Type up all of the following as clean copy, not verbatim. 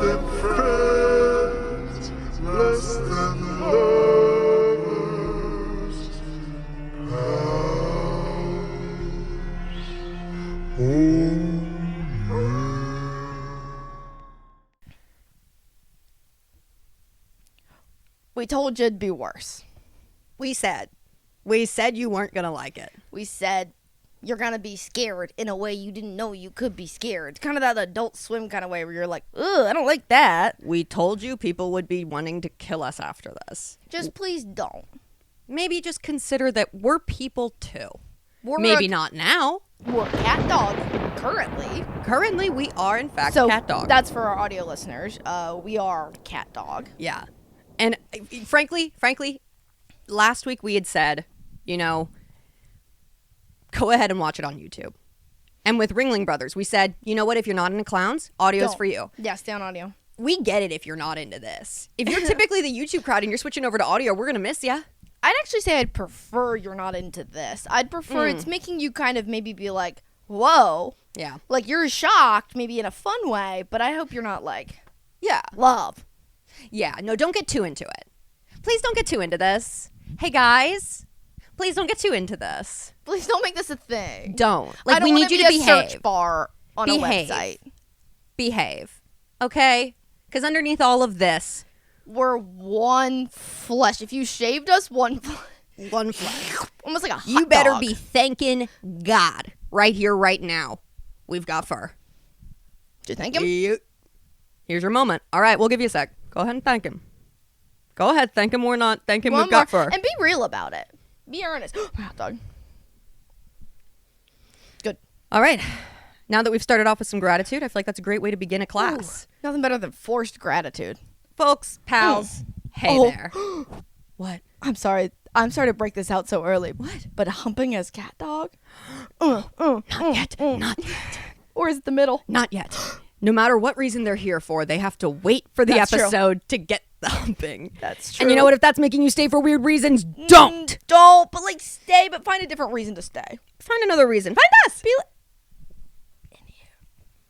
than friends, less than lovers. Pals. Oh, We told you it'd be worse. We said you weren't going to like it. We said you're going to be scared in a way you didn't know you could be scared. It's kind of that Adult Swim kind of way where you're like, ugh, I don't like that. We told you people would be wanting to kill us after this. Just please don't. Maybe just consider that we're people too. We're Maybe not now. We're cat dog currently. Currently, we are in fact So cat dog. that's for our audio listeners. We are cat dog. Yeah. And frankly, last week we had said, go ahead and watch it on YouTube. And with Ringling Brothers, we said, you know what? If you're not into clowns, audio's for you. Yeah, stay on audio. We get it if you're not into this. If you're typically the YouTube crowd and you're switching over to audio, we're going to miss you. I'd actually say I'd prefer you're not into this. I'd prefer it's making you kind of maybe be like, whoa. Yeah. Like you're shocked, maybe in a fun way, but I hope you're not like, Yeah. love. Yeah. No, don't get too into it. Please don't get too into this. Hey, guys. Please don't get too into this. Please don't make this a thing. Don't. I don't we need you to be a behave. search bar on Behave. a website. Behave. Okay? Because underneath all of this, We're one flesh. If you shaved us, one flesh. one flesh. Almost like a hot You better dog. be thanking God right here, right now. We've got fur. Did you thank him? Here's your moment. All right, we'll give you a sec. Go ahead and thank him. Go ahead, thank him or not. Thank him, One we've got more. fur. And be real about it. Be earnest. Hot dog. Good. All right. Now that we've started off with some gratitude, I feel like that's a great way to begin a class. Ooh, nothing better than forced gratitude. Folks, pals, hey Oh. there. What? I'm sorry to break this out so early. What? But humping as cat dog? Not yet. Not yet. Or is it the middle? Not yet. No matter what reason they're here for, they have to wait for the That's true. episode to get the humping. That's true. And you know what? If that's making you stay for weird reasons, don't. Don't, but like stay, but find a different reason to stay. Find another reason. Find us.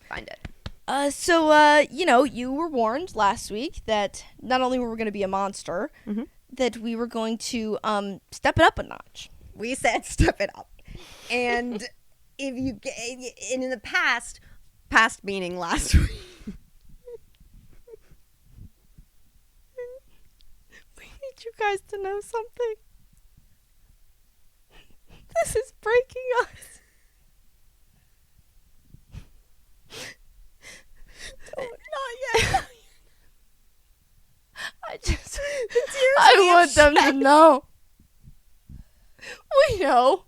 Find it. So, you were warned last week that not only were we going to be a monster, that we were going to step it up a notch. We said step it up. And if you get in the past meaning last week. We need you guys to know something. This is breaking us. Not yet. I want them to know. We know.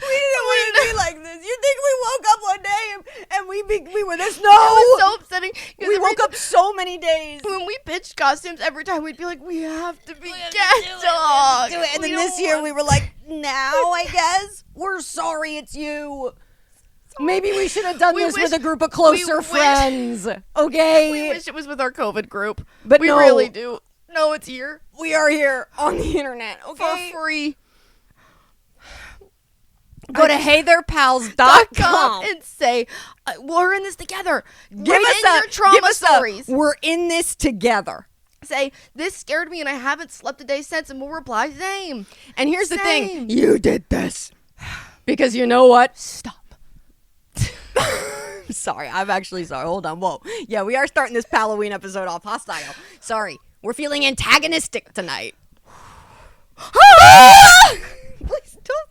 We didn't want to be like this. You think we woke up one day and we were this? No. It was so upsetting. 'cause We every woke up so many days. when we pitched costumes, every time we'd be like, we have to be cat dog. Do it. And then this year we were like, now I guess we're sorry it's you. Maybe we should have done We this wish- with a group of closer wish- friends. Okay. We wish it was with our COVID group. But we no. really do. No, it's here. We are here on the internet. Okay. For free. Go to heytherepals.com. And say, we're in this together. Give us your trauma stories. We're in this together. Say, this scared me and I haven't slept a day since, and we'll reply, same. And here's the Same. thing. You did this. Because you know what? Stop. Sorry. I'm actually sorry. Hold on. Whoa. Yeah, we are starting this PAL-O-WEEN episode off hostile. Sorry. We're feeling antagonistic tonight. Please don't.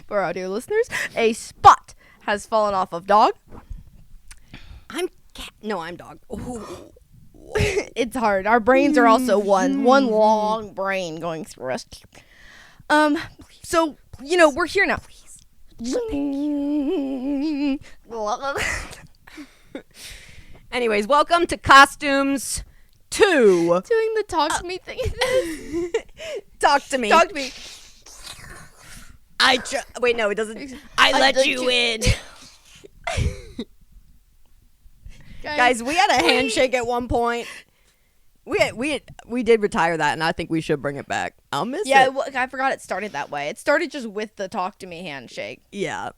For our dear listeners, a spot has fallen off of dog. I'm cat. No, I'm dog. Ooh. It's hard. Our brains are also one long brain going through us. So, we're here now. Anyways, welcome to Costumes 2. Doing the talk to me thing. Talk to me. Talk to me. Wait, no, it doesn't. I let you in. Guys, we had a handshake at one point. We did retire that, and I think we should bring it back. I'll miss it. I forgot it started that way. It started just with the talk to me handshake. Yeah.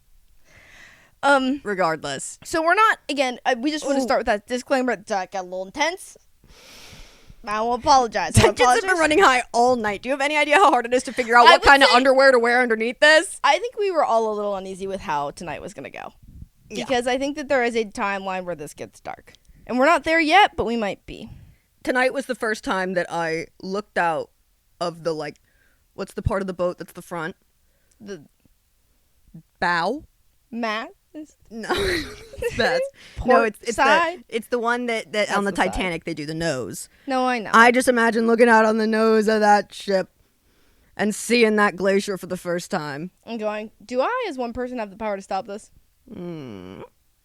Regardless. So we're not, again, we just want to start with that disclaimer that got a little intense. I will apologize. Tensions have been running high all night. Do you have any idea how hard it is to figure out what kind of underwear to wear underneath this? I think we were all a little uneasy with how tonight was going to go. Because I think that there is a timeline where this gets dark. And we're not there yet, but we might be. Tonight was the first time that I looked out of the, like, what's the part of the boat that's the front? The bow? Matt? No. That's, it's side? it's the one that on the Titanic they do the nose. No, I know. I just imagine looking out on the nose of that ship and seeing that glacier for the first time. And going, do I as one person have the power to stop this? What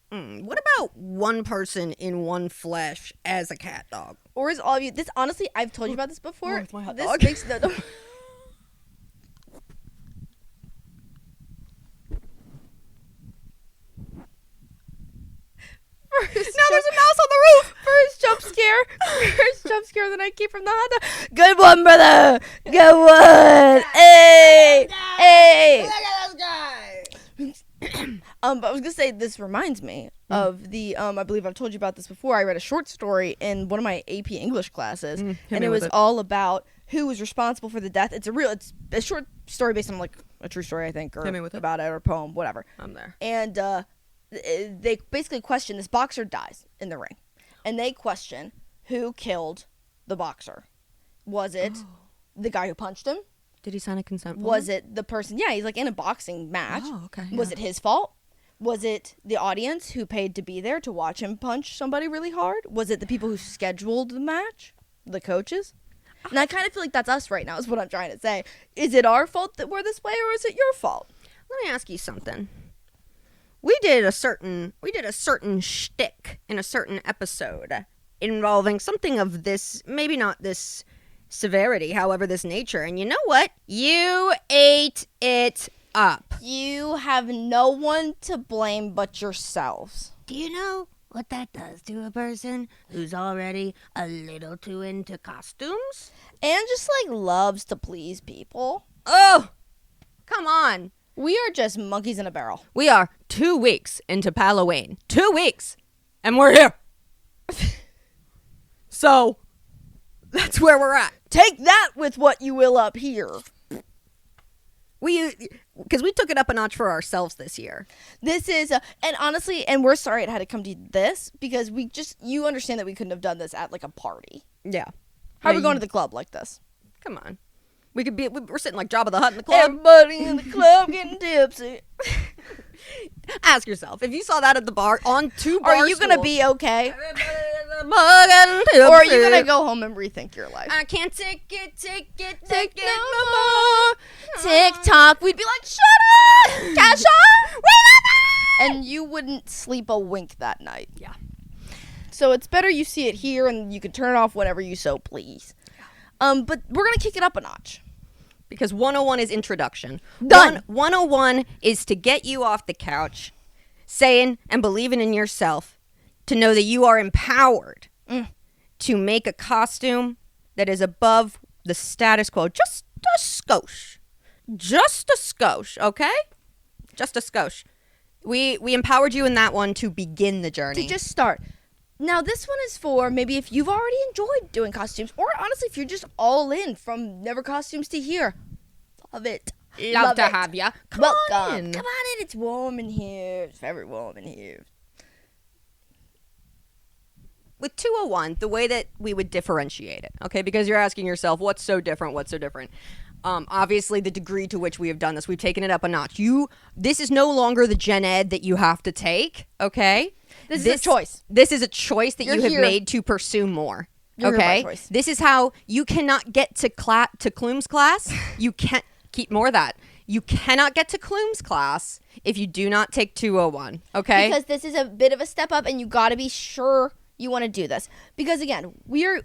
about one person in one flesh as a cat dog? Or is all of you... This, honestly, I've told you about this before. It's my hot this dog. makes no... Now there's a mouse on the roof! First jump scare that I keep from the hot dog. Good one, brother! Good one! Hey! Hey! Look at this guy! But I was gonna say, this reminds me of the, I believe I've told you about this before. I read a short story in one of my AP English classes, and it was all about who was responsible for the death. It's a short story based on, like, a true story, I think, or about it, or a poem, whatever. I'm there. And, they basically question, this boxer dies in the ring, and they question who killed the boxer. Was it the guy who punched him? Did he sign a consent form? Was it the person? Yeah, he's like in a boxing match. Oh, okay. Was it his fault? Was it the audience who paid to be there to watch him punch somebody really hard? Was it the people who scheduled the match? The coaches? And I kind of feel like that's us right now, is what I'm trying to say. Is it our fault that we're this way, or is it your fault? Let me ask you something. We did a certain shtick in a certain episode involving something of this, maybe not this severity, however, this nature. And you know what? You ate it up. You have no one to blame but yourselves. Do you know what that does to a person who's already a little too into costumes? And just, like, loves to please people. Oh, come on. We are just monkeys in a barrel. We are 2 weeks into PAL-O-WEEN. 2 weeks. And we're here. So, that's where we're at. Take that with what you will up here. Because we took it up a notch for ourselves this year. This is, and honestly, and we're sorry it had to come to this, because you understand that we couldn't have done this at, like, a party. Yeah. How are we going to the club like this? Come on. We're sitting like Jabba the Hutt in the club. Everybody in the club getting tipsy. Ask yourself, if you saw that at the bar on 2 bar Are you going to stools, be okay? mug and tipsy. Or are you going to go home and rethink your life? I can't take it no no more. TikTok. We'd be like, shut up, Kasha. We love it. And you wouldn't sleep a wink that night. Yeah. So it's better you see it here, and you can turn it off whenever you so please. But we're going to kick it up a notch. Because 101 is introduction. Done. 101 is to get you off the couch, saying and believing in yourself, to know that you are empowered to make a costume that is above the status quo. Just a skosh. Just a skosh, okay? Just a skosh. We empowered you in that one to begin the journey. To just start. Now, this one is for maybe if you've already enjoyed doing costumes, or honestly, if you're just all in from never costumes to here. Love it. Love to have ya. Welcome. Come on in. Come on in. It's warm in here. It's very warm in here. With 201, the way that we would differentiate it, okay? Because you're asking yourself, what's so different? What's so different? Obviously, the degree to which we have done this, we've taken it up a notch. This is no longer the gen ed that you have to take, okay? This is a choice. This is a choice that You're you have here. made to pursue more. You're here by Okay, choice. this is how you cannot get to Klum's class. You can't keep more of that. You cannot get to Klum's class if you do not take 201. Okay, Because this is a bit of a step up, and you got to be sure you want to do this. Because again,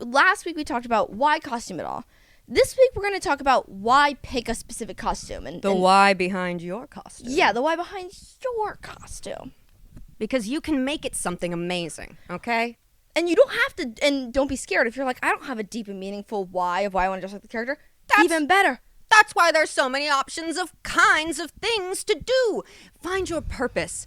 last week we talked about why costume at all. This week we're going to talk about why pick a specific costume and why behind your costume. Yeah, the why behind your costume. Because you can make it something amazing. Okay. And you don't have to, and don't be scared if you're like, I don't have a deep and meaningful why of why I want to dress like the character. Even better. That's why there's so many options of kinds of things to do. Find your purpose.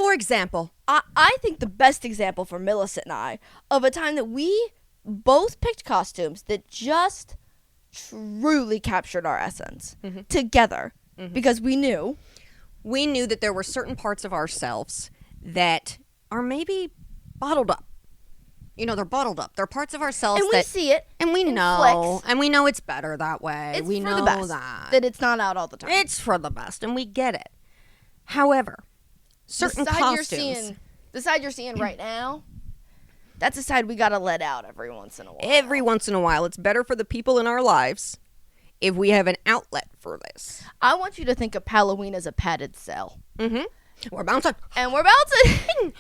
For example, I think the best example for Millicent and I of a time that we both picked costumes that just truly captured our essence together because we knew that there were certain parts of ourselves that are maybe bottled up. You know, they're bottled up. They're parts of ourselves and we see it and we in know, flicks. and we know it's better that way. It's we for know the best that it's not out all the time. it's for the best, and we get it. However, certain costumes, the side you're seeing right now, that's a side we gotta let out every once in a while. every once in a while, it's better for the people in our lives if we have an outlet for this. I want you to think of PAL-O-WEEN as a padded cell. Mm-hmm. We're bouncing. And we're bouncing.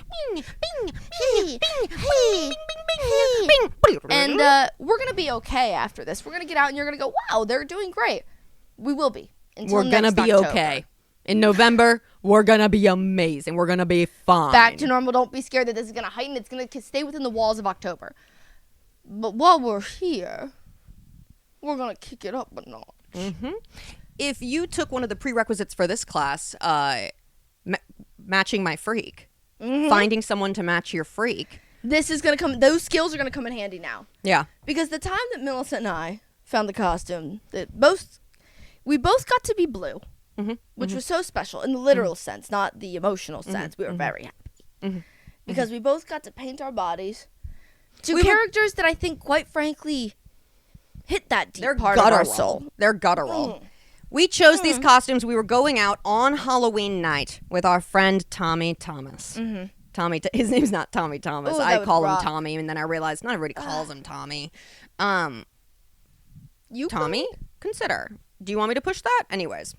And we're going to be okay after this. We're going to get out and you're going to go, wow, they're doing great. We will be. We're going to be October. okay. In November, we're going to be amazing. We're going to be fine. Back to normal. Don't be scared that this is going to heighten. It's going to stay within the walls of October. But while we're here, we're going to kick it up a notch. Mm-hmm. If you took one of the prerequisites for this class, matching my freak, finding someone to match your freak. This is going to come, those skills are going to come in handy now. Yeah. Because the time that Millicent and I found the costume, we both got to be blue, which was so special in the literal sense, not the emotional sense. We were very happy. Because we both got to paint our bodies to characters that I think, quite frankly, hit that deep part of our soul. They're guttural. We chose these costumes. We were going out on Halloween night with our friend Tommy Thomas. Tommy, his name's not Tommy Thomas. Ooh, I call him Tommy, and then I realized not everybody calls him Tommy. You Tommy, consider. Do you want me to push that? Anyways,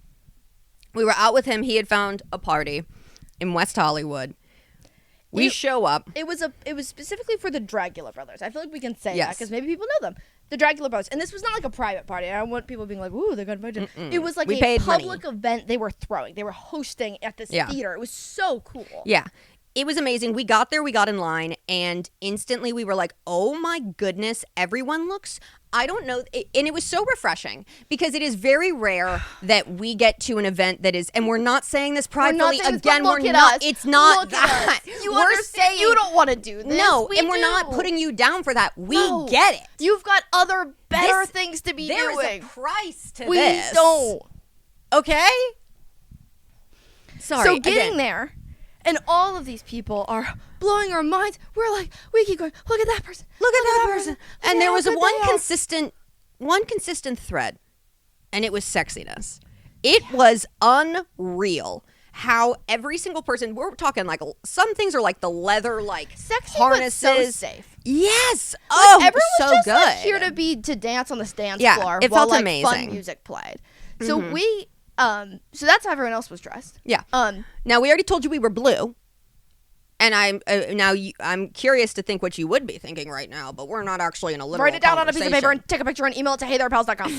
we were out with him. He had found a party in West Hollywood. We show up. It was specifically for the Dracula brothers. I feel like we can say that Yes. because maybe people know them. The Dracula brothers, and this was not like a private party. I don't want people being like, "Ooh, they got invited." It was like We a paid public money. event they were throwing. They were hosting at this theater. It was so cool. Yeah. It was amazing. We got there, we got in line, and instantly we were like, oh my goodness, everyone looks, I don't know. And it was so refreshing because it is very rare that we get to an event that is, and we're not saying this pridefully, again, we're not, it's not that. You we're understand saying, you don't want to do this. no, We and we're do. not putting you down for that. We No. get it. You've got other better This- things to be There doing. is a price to We this. don't. Okay? Sorry. So getting again. there, and all of these people are blowing our minds. We're like, we keep going. Look at that person. Look at that person. And there was Look one at that. consistent thread, and it was sexiness. It was unreal how every single person, we're talking like some things are like the leather like Sexy, harnesses. but so safe. Yes. Like, Oh, everyone's so just good. like here to dance on this dance Yeah, floor it while felt like amazing. fun music played. So we so that's how everyone else was dressed. Yeah. Now we already told you we were blue. And I'm curious to think what you would be thinking right now, but we're not actually in a literal Write it down on a piece of paper conversation. and take a picture and email it to heytherepals.com.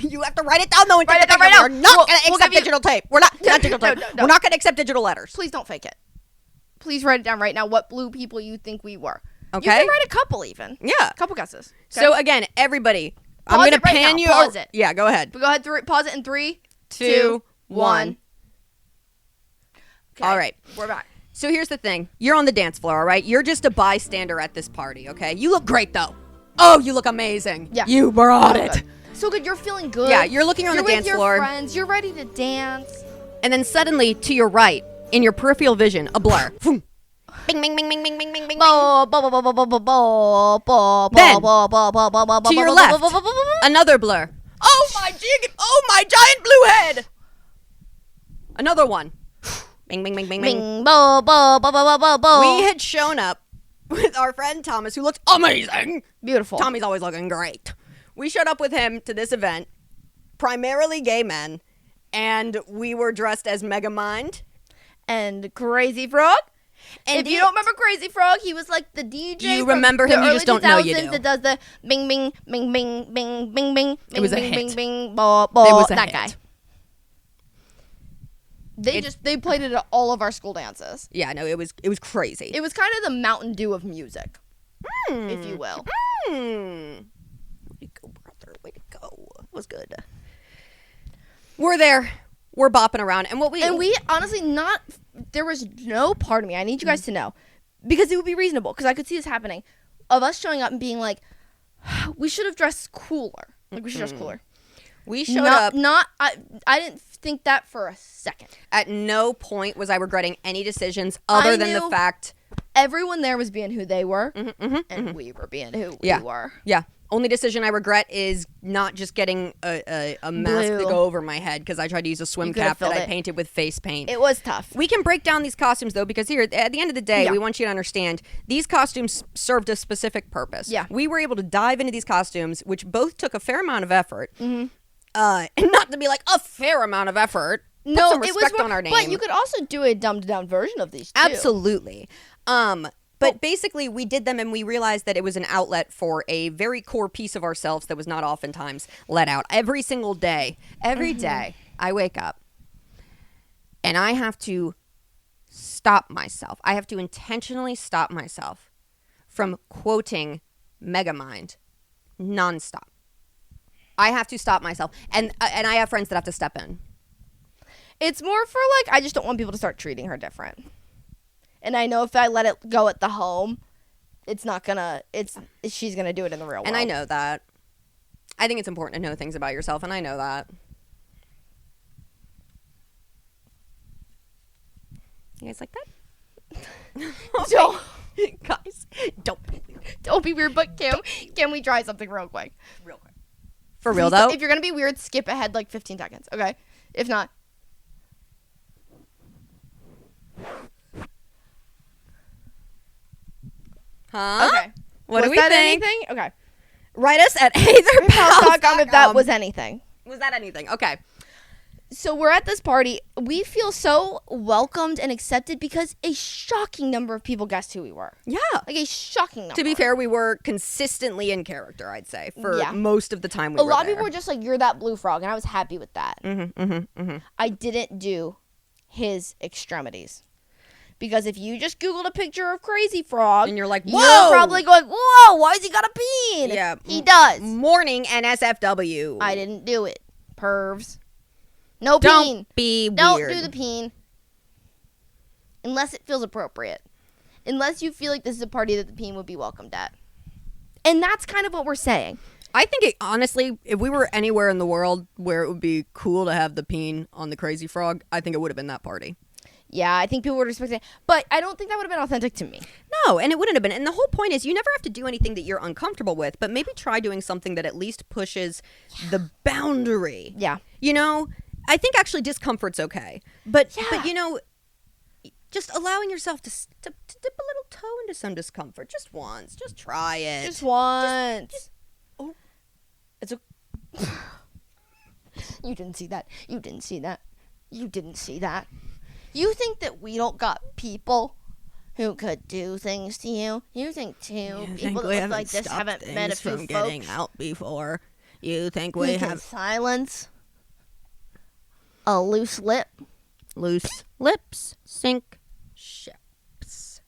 You have to write it down though and Write take it down the right picture. now. We're not We'll going to give accept you- digital tape. We're not digital tape. No. We're not going to accept digital letters. Please don't fake it. Please write it down right now what blue people you think we were. Okay. You can write a couple even. Yeah. A couple guesses. Okay? So again, everybody, I'm Pause going to it right pan now. you. Pause it. Yeah, go ahead. Go ahead, pause it in 3, 2, 2, 1. 1. Okay. All right. We're back. So here's the thing. You're on the dance floor, all right? You're just a bystander at this party, okay? You look great, though. Oh, you look amazing. Yeah. You brought So it. good. So good. You're feeling good. Yeah, you're looking on the dance with floor. your friends. You're ready to dance. And then suddenly, to your right, in your peripheral vision, a blur. Boom. Bing, bing, bing, bing, bing, bing, bing, bing. To To your left, another blur. Oh my giant blue head. Another one. Bing, bing, bing, bing, bing. We had shown up with our friend Thomas, who looks amazing. Beautiful. Tommy's always looking great. We showed up with him to this event, primarily gay men, and we were dressed as Megamind. And Crazy Frog. And if you don't remember Crazy Frog, he was like the DJ. You from remember the him, you early just don't know you 2000s do. That does the bing, bing, bing, bing, bing, bing, bing. It was a bing, hit. Bing, bing, bo, bo, It was a that hit. guy. They played it at all of our school dances. Yeah, no, it was crazy. It was kind of the Mountain Dew of music, if you will. Way to go, brother. Way to go. It was good. We're there. We're bopping around. And we honestly not there was no part of me, I need you guys to know, because it would be reasonable, because I could see this happening, of us showing up and being like, we should have dressed cooler. Like, we should dress cooler. We showed up. I didn't think that for a second. At no point was I regretting any decisions other than the fact everyone there was being who they were, and we were being who we were. Yeah. Only decision I regret is not just getting a mask to go over my head, because I tried to use a swim cap that I painted with face paint. It was tough. We can break down these costumes, though, because here, at the end of the day, we want you to understand these costumes served a specific purpose. Yeah. We were able to dive into these costumes, which both took a fair amount of effort. And not to be like, a fair amount of effort. Put some respect on our name. But you could also do a dumbed-down version of these, too. Absolutely. But basically, we did them and we realized that it was an outlet for a very core piece of ourselves that was not oftentimes let out. Every single day, every day, I wake up and I have to stop myself. I have to intentionally stop myself from quoting Megamind nonstop. I have to stop myself. And I have friends that have to step in. It's more for, like, I just don't want people to start treating her different. And I know if I let it go at the home, she's gonna do it in the real world. And I know that. I think it's important to know things about yourself, and I know that. You guys like that? Guys, don't be weird. Don't be weird, but can we try something real quick? Real quick. For real, though? If you're gonna be weird, skip ahead like 15 seconds, okay? If not... Huh? Okay. What do we that think? Anything? Okay. Write us at eitherpals.com if that was anything. Was that anything? Okay. So we're at this party. We feel so welcomed and accepted because a shocking number of people guessed who we were. Yeah. Like a shocking number. To be fair, we were consistently in character, I'd say, for most of the time we were A lot there. of people were just like, you're that blue frog, and I was happy with that. I didn't do his extremities. Because if you just Googled a picture of Crazy Frog, and you're like, whoa, you're probably going, whoa, why has he got a peen? Yeah. He does. Morning NSFW. I didn't do it. Pervs. No Don't peen. be weird. Don't do the peen. Unless it feels appropriate. Unless you feel like this is a party that the peen would be welcomed at. And that's kind of what we're saying. I think, honestly, if we were anywhere in the world where it would be cool to have the peen on the Crazy Frog, I think it would have been that party. Yeah, I think people would respect it. But I don't think that would have been authentic to me. No, and it wouldn't have been. And the whole point is you never have to do anything that you're uncomfortable with, but maybe try doing something that at least pushes the boundary. Yeah. You know, I think actually discomfort's okay. But you know, just allowing yourself to dip a little toe into some discomfort just once. Just try it. Just once. It's a... You didn't see that. You didn't see that. You didn't see that. You think that we don't got people who could do things to you? You think people that look like this haven't met a few folks getting out before? You think we who can silence a loose lip? Loose lips sink ships.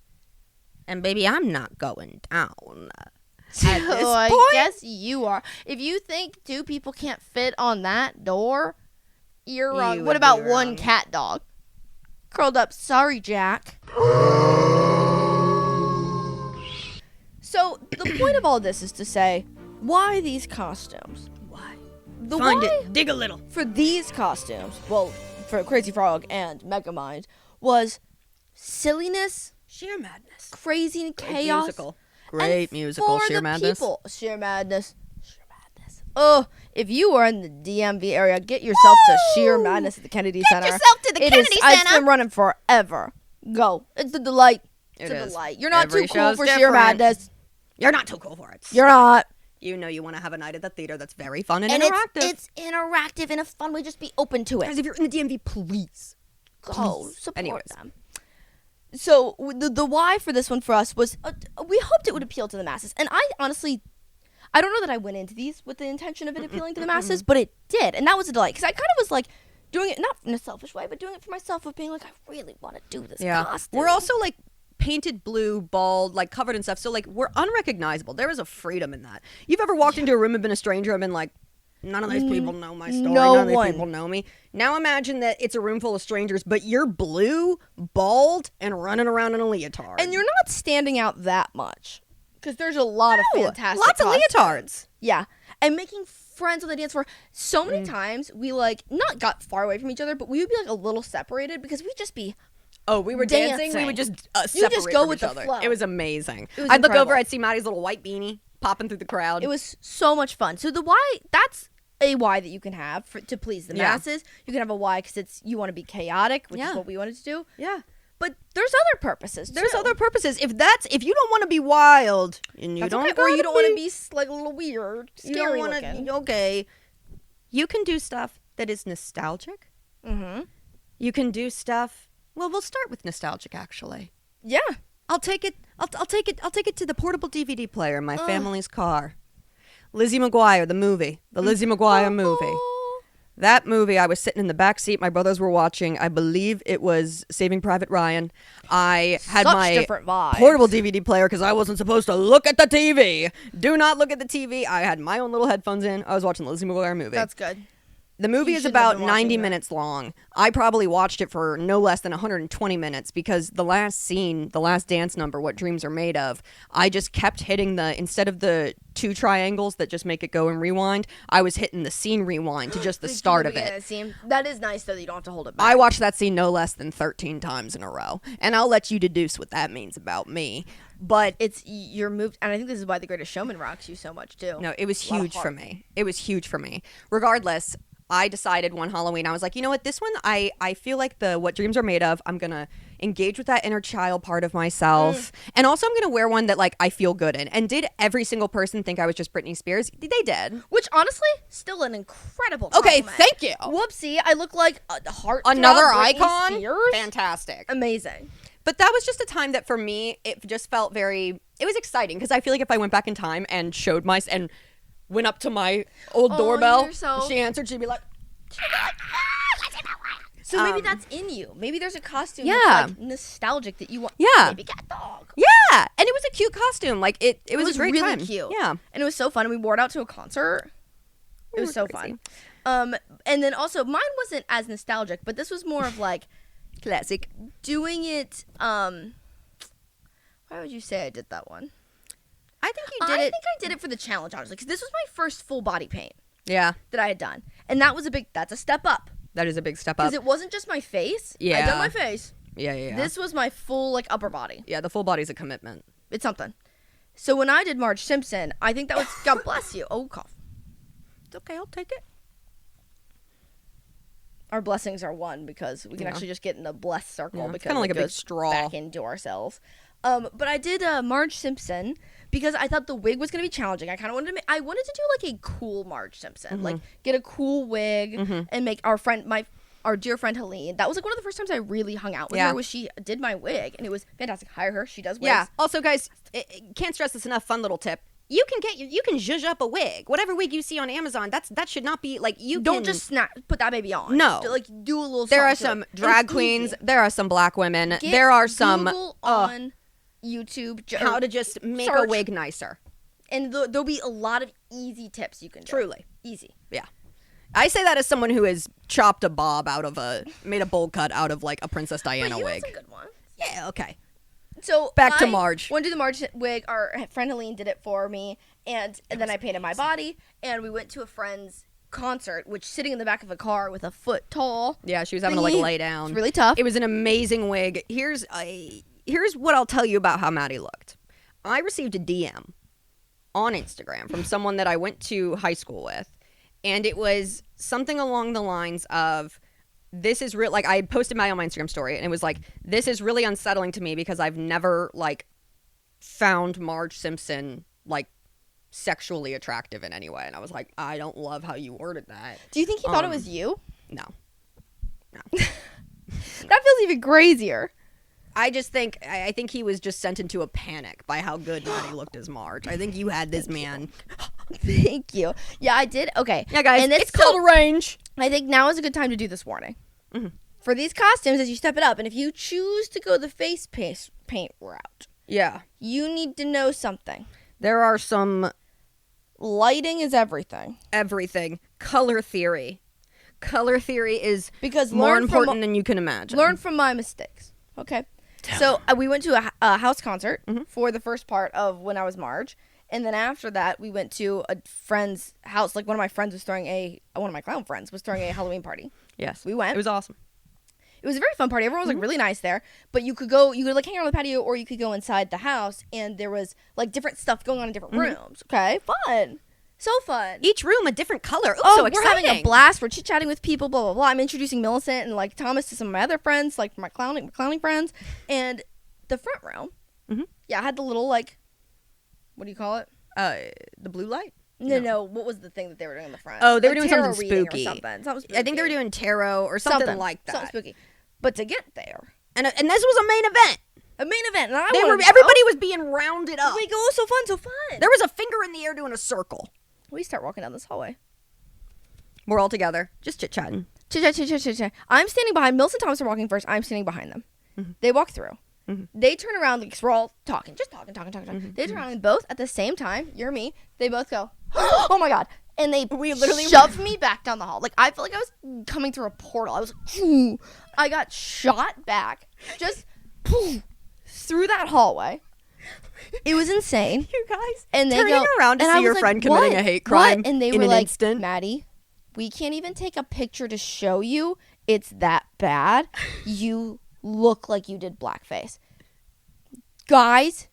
And baby, I'm not going down. At this I point, guess you are. If you think two people can't fit on that door, you're wrong. You What would about be one wrong. cat dog? Curled up. Sorry, Jack. So the point of all this is to say, why these costumes? Why? The Find why it. Dig a little. for these costumes, well, for Crazy Frog and Megamind, was silliness, Sheer madness. crazy and Great chaos. musical. Great and musical. for Sheer the madness. People. Sheer madness. Sheer madness. Oh, if you are in the DMV area, get yourself to Sheer Madness at the Kennedy Center. yourself to the Kennedy It's Center. been running forever. Go. It's a delight. It It's a is. delight. You're not Every too cool show's for Sheer different. Madness. You're not too cool for it. You're not. You know you want to have a night at the theater that's very fun and And interactive. it's interactive and a fun way. Just be open to it. Guys, if you're in the DMV, please. Go support Anyways. them. So the why for this one for us was we hoped it would appeal to the masses, and I honestly, I don't know that I went into these with the intention of it appealing to the masses, but it did, and that was a delight because I kind of was like doing it not in a selfish way, but doing it for myself of being like I really want to do this costume. We're also like painted blue, bald, like covered in stuff, so like we're unrecognizable. There is a freedom in that. You've ever walked into a room and been a stranger and been like, None of these people know my story. No None of these one. people know me. Now imagine that it's a room full of strangers, but you're blue, bald, and running around in a leotard. And you're not standing out that much. Because there's a lot of fantastic lots of costumes. leotards. Yeah. And making friends on the dance floor. So many times we like not got far away from each other, but we would be like a little separated because we'd just be Oh, we were dancing. We would just You separate just go from with each the other. flow. It was amazing. It was I'd look incredible. over, I'd see Maddie's little white beanie popping through the crowd. It was so much fun. So the why, that's a why that you can have to please the Yeah. masses. You can have a why because you want to be chaotic, which Yeah. is what we wanted to do. yeah. But there's other purposes. There's too. other purposes. If you don't want to be wild and you That's don't okay. Or you gotta don't want to be like a little weird, you scary don't looking. okay. You can do stuff that is nostalgic. Mm-hmm. You can do stuff. Well, we'll start with nostalgic actually. Yeah. I'll take it to the portable DVD player in my family's car. Lizzie McGuire, the movie. The Lizzie McGuire movie. That movie, I was sitting in the back seat. My brothers were watching. I believe it was Saving Private Ryan. I had Such my different vibes. portable DVD player because I wasn't supposed to look at the TV. Do not look at the TV. I had my own little headphones in. I was watching the Lizzie McGuire movie. That's good. The movie You is shouldn't have about been watching 90 that. minutes long. I probably watched it for no less than 120 minutes because the last scene, the last dance number, What Dreams Are Made Of, I just kept hitting instead of the 2 triangles that just make it go and rewind, I was hitting the scene rewind to just the start of it. That is nice though that you don't have to hold it back. I watched that scene no less than 13 times in a row, and I'll let you deduce what that means about me. But It's you're moved, and I think this is why The Greatest Showman rocks you so much too. no, it was A lot of huge for heart. me. It was huge for me. Regardless, I decided one Halloween, I was like, you know what, this one, I feel like the What Dreams Are Made Of, I'm going to engage with that inner child part of myself. And also I'm going to wear one that like I feel good in. And did every single person think I was just Britney Spears? They did. Which honestly, still an incredible Okay, compliment. thank you. Whoopsie, I look like a heart. Another Britney icon? Spears? Fantastic. Amazing. But that was just a time that for me, it just felt it was exciting because I feel like if I went back in time and showed and went up to my old doorbell, you're so- she answered, she'd be like, So maybe that's in you. Maybe there's a costume Yeah. that's like nostalgic that you want. Yeah. Maybe cat dog. yeah. And it was a cute costume. Like it was a great really time. cute. Yeah. And it was so fun. And we wore it out to a concert. It was so crazy. fun. And then also mine wasn't as nostalgic, but this was more of like Classic. doing it. Why would you say I did that one? I think you I think I did it for the challenge, honestly, because this was my first full body paint Yeah. that I had done, and that's a step up That is a big step up. because it wasn't just my face. I Yeah. done my face. Yeah. This was my full like upper body. Yeah, the full body's a commitment. It's something. So when I did Marge Simpson, I think that was God bless you. Oh, cough. It's okay, I'll take it. Our blessings are one because we can Yeah. actually just get in the blessed circle Yeah, it's because kinda like it a big goes straw. back into ourselves. But I did Marge Simpson because I thought the wig was gonna be challenging. I kind of wanted to I wanted to do like a cool Marge Simpson, like get a cool wig and make our dear friend Helene. That was like one of the first times I really hung out with Yeah. her. Was she did my wig and it was fantastic. Hire her, she does wigs. Yeah. Also, guys, can't stress this enough. Fun little tip. You can zhuzh up a wig. Whatever wig you see on Amazon, that should not be like you Don't can, just put that baby on. No. Like do a little. There are something some to it. And drag it's queens. easy. There are some black women. Get there are some Google on YouTube how to just make a search. wig nicer. And there'll be a lot of easy tips you can do. Truly. Easy. Yeah. I say that as someone who has chopped a bob made a bowl cut out of like a Princess Diana But you had wig. some good ones. Yeah, okay. So Back to I Marge. Went to the Marge wig. Our friend Helene did it for me, and then I painted my body. And we went to a friend's concert, which sitting in the back of a car with a foot tall. Yeah, she was having to like thingy. lay down. It's really tough. It was an amazing wig. Here's what I'll tell you about how Maddie looked. I received a DM on Instagram from someone that I went to high school with, and it was something along the lines of, this is real. Like I had posted on my Instagram story, and it was like, this is really unsettling to me because I've never like found Marge Simpson like sexually attractive in any way. And I was like, I don't love how you worded that. Do you think he thought it was you? No. That feels even crazier. I think he was just sent into a panic by how good Maddie looked as Marge. I think you had this man. Thank you. Yeah, I did. Okay. Yeah, guys, And it's called a range. I think now is a good time to do this warning. Mm-hmm. For these costumes, as you step it up, and if you choose to go the face paint route, Yeah. you need to know something. There are some lighting is everything. Everything. Color theory. Color theory is Because more learn from- important than you can imagine. Learn from my mistakes. Okay. So we went to a house concert for the first part of When I Was Marge. And then after that, we went to a friend's house. Like, one of my friends was throwing one of my clown friends was throwing a Halloween party. Yes. We went. It was awesome. It was a very fun party. Everyone was like really nice there. But you could like hang out on the patio, or you could go inside the house, and there was like different stuff going on in different rooms. Okay, fun, so fun. Each room a different color. Oh, So we're exciting. having a blast. We're chit chatting with people. Blah blah blah. I'm introducing Millicent and like Thomas to some of my other friends, like my clowning friends, and the front room. Yeah, I had the little like, what do you call it? The blue light? No. What was the thing that they were doing in the front? Oh, they were Like doing tarot something reading or spooky. Something spooky. I think they were doing tarot or something like that. Something spooky. But to get there, And this was a main event. a main event, and Everybody was being rounded up. We go, oh, so fun, so fun. There was a finger in the air doing a circle. We start walking down this hallway. We're all together, just chit-chatting. Chit-chat. I'm standing behind. Mills and Thomas are walking first. I'm standing behind them. They walk through. They turn around because we're all talking. Just talking. They turn around and both at the same time, you're me, they both go, oh my God. And we literally shoved me back down the hall. Like, I felt like I was coming through a portal. I was like, I got shot back just through that hallway. It was insane. You guys, And they turning go, around to and see I your was friend like, committing "What? a hate crime What?" And they in were an like, instant. Maddie, we can't even take a picture to show you. It's that bad. You look like you did blackface. Guys,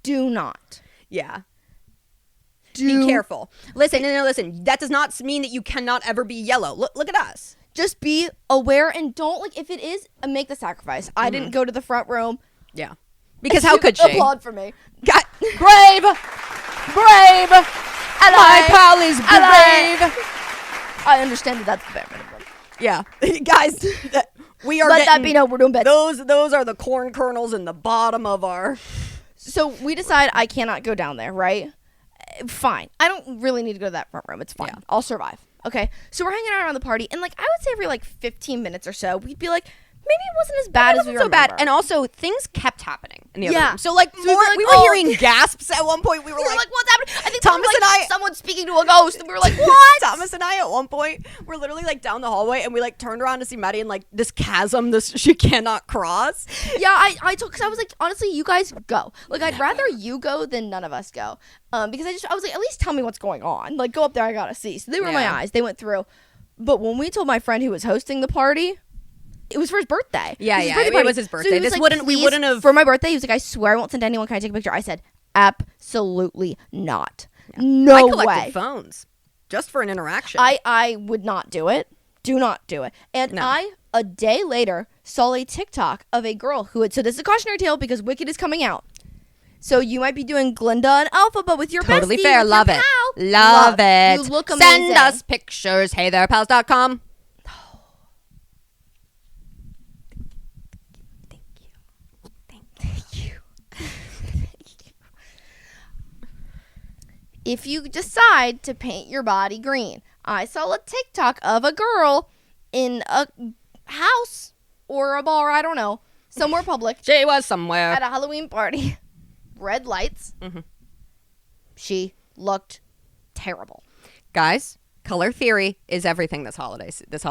do not. Yeah. Do Be careful. Listen, listen. That does not mean that you cannot ever be yellow. Look at us. Just be aware and don't, like, if it is, make the sacrifice. I didn't go to the front room. Yeah. Because how could she? Applaud for me. God, Brave. my pal is brave. I understand that that's the bare minimum. Yeah, guys, we are. Let that getting- be known, we're doing bits. Those are the corn kernels in the bottom of our. So we decide I cannot go down there, right? Fine. I don't really need to go to that front room. It's fine. Yeah. I'll survive. Okay. So we're hanging out around the party, and like I would say every like 15 minutes or so, we'd be like, maybe it wasn't as bad as we so remember. bad, and also things kept happening in the other Yeah. room. So like So we'd be like, we were oh. hearing gasps at one point. We were We were like, like, what's happening? I think Thomas we were, like, and I- someone's speaking to a ghost, and we were like, what? Thomas and I at one point were literally like down the hallway, and we like turned around to see Maddie in like this chasm she cannot cross. Yeah, I told, because I was like, honestly, you guys go. Like, I'd rather you go than none of us go. Because I was like, at least tell me what's going on. Like, go up there, I gotta see. So they were in my Yeah. eyes. They went through. But when we told my friend who was hosting the party, it was for his birthday. Yeah, It was his yeah, birthday it party. was his So birthday. he was This like, wouldn't- we "Please," wouldn't have- for my birthday. He was like, I swear I won't send anyone. Can I take a picture? I said, absolutely not. No I collected way. phones just for an interaction. I would not do it. Do not do it. And No. I, a day later, saw a TikTok of a girl who had, so this is a cautionary tale because Wicked is coming out. So you might be doing Glinda and Alpha, but with your Totally bestie, fair. with Love your it. pal. Love it. You look amazing. Send us pictures. HeyTherePals.com. If you decide to paint your body green. I saw a TikTok of a girl in a house or a bar, I don't know, somewhere public She was somewhere. at a Halloween party. Red lights. She looked terrible. Guys, color theory is everything this holiday season. This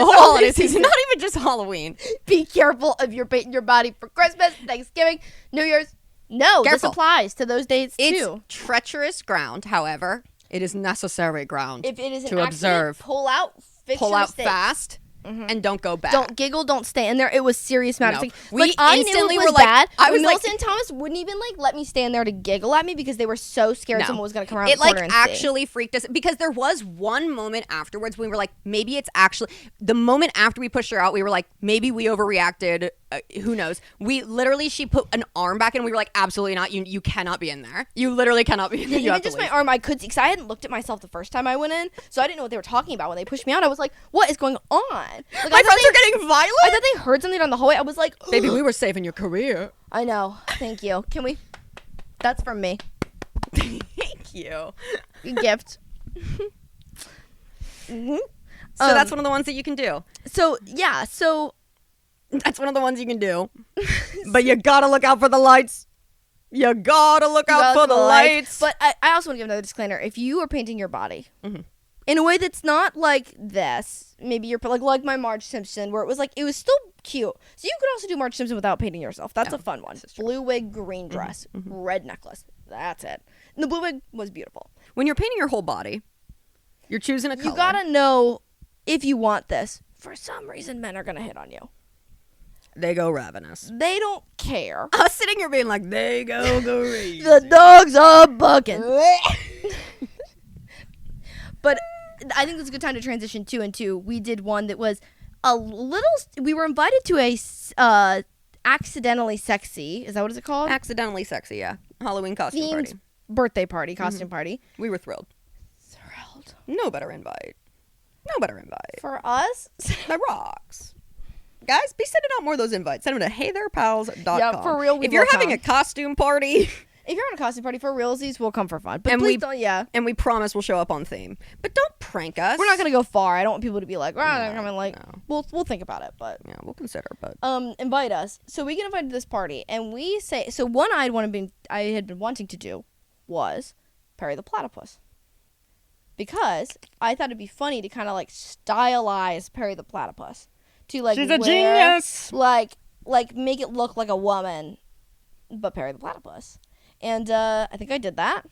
The whole holiday holiday season, season. not even just Halloween. Be careful if you're painting your body for Christmas, Thanksgiving, New Year's. No, this Careful. applies to those dates It's too. treacherous ground, however. It is necessary ground If it is an to accident, observe. pull out, fix Pull your out mistake. fast and don't go back. Don't giggle, don't stay in there. It was serious matters. No. Like, We like, I knew instantly it was were like- bad. I was like- Millicent and Thomas wouldn't even like let me stand there to giggle at me because they were so scared No. someone was gonna come around It the corner like and see. actually freaked us because there was one moment afterwards when we were like, maybe it's actually the moment after we pushed her out. We were like, maybe we overreacted. Who knows? She put an arm back and we were like, absolutely not. You cannot be in there. You literally cannot be in there. You Even have to just my leave. arm, I could see because I hadn't looked at myself the first time I went in, so I didn't know what they were talking about when they pushed me out. I was like, "What is going on?" Like, My friends are getting violent. I thought they heard something down the hallway. I was like, Baby, we were saving your career. I know. Thank you. Can we? That's from me. Thank you. A gift. Mhm. So that's one of the ones that you can do. So yeah. So That's one of the ones you can do. But you gotta look out for the lights. You gotta look You out gotta for the lights. But I also want to give another disclaimer. If you are painting your body in a way that's not like this, maybe you're like my Marge Simpson, where it was still cute. So you could also do Marge Simpson without painting yourself. That's a fun one. Blue wig, green dress, red necklace. That's it. And the blue wig was beautiful. When you're painting your whole body, you're choosing a color. You gotta know if you want this. For some reason, men are gonna hit on you. They go ravenous. They don't care. I was sitting here being like, they go crazy. The dogs are bucking. But I think it's a good time to transition into. We did one that was a little. We were invited to a accidentally sexy. Is that what it's called? Accidentally sexy, yeah. Halloween costume Themed party. birthday party, costume party. We were thrilled. Thrilled. No better invite. No better invite. For us? That rocks. Guys, be sending out more of those invites. Send them to heytherepals.com. Yeah, for real, we if you're will having come. a costume party, If you're having a costume party for realsies, we'll come for fun. But And please we- don't, yeah. and we promise we'll show up on theme. But don't prank us. We're not going to go far. I don't want people to be like, they're No, coming like, no. we'll think about it, but. Yeah, we'll consider, but Invite us. So we get invited to this party, and we say, so one I had been wanting to do was Perry the Platypus. Because I thought it'd be funny to kind of like stylize Perry the Platypus. To like she's a wear, genius. Like make it look like a woman, but Perry the Platypus. And I think I did that.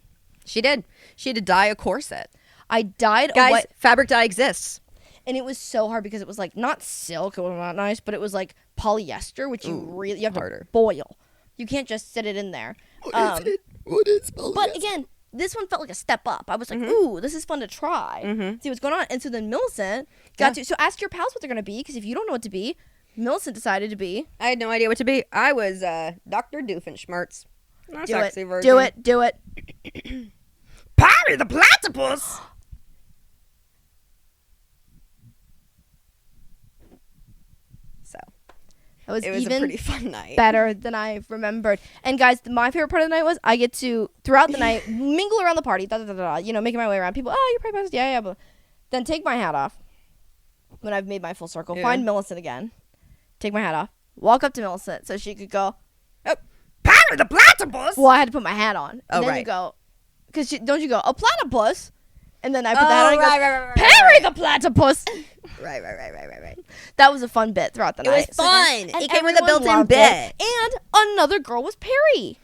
She did. She had to dye a corset. I dyed a Guys, white, fabric dye exists. and it was so hard because it was like not silk, it was not nice, but it was like polyester, which you have harder. to boil. You can't just sit it in there. What is But again, this one felt like a step up. I was like, ooh, this is fun to try. See what's going on. And so then Millicent got to. So ask your pals what they're going to be, because if you don't know what to be, Millicent decided to be. I had no idea what to be. I was Dr. Doofenshmirtz. Not a Do sexy it. version. Do it. Perry the Platypus! So, That was it was a even pretty fun night. better than I remembered. And guys, my favorite part of the night was I get to, throughout the night, mingle around the party, making my way around. People, oh, you're Pride Past, yeah. But then take my hat off when I've made my full circle. Yeah. Find Millicent again. Take my hat off. Walk up to Millicent so she could go, Oh, Perry the Platypus! well, I had to put my hat on. And Oh, then you right. go, because don't you go, a platypus? And then I put the hat on and right, go, right. Perry the Platypus! Right. That was a fun bit throughout the It was night. fun. And It came with a everyone built-in loved bit. it. And another girl was Perry.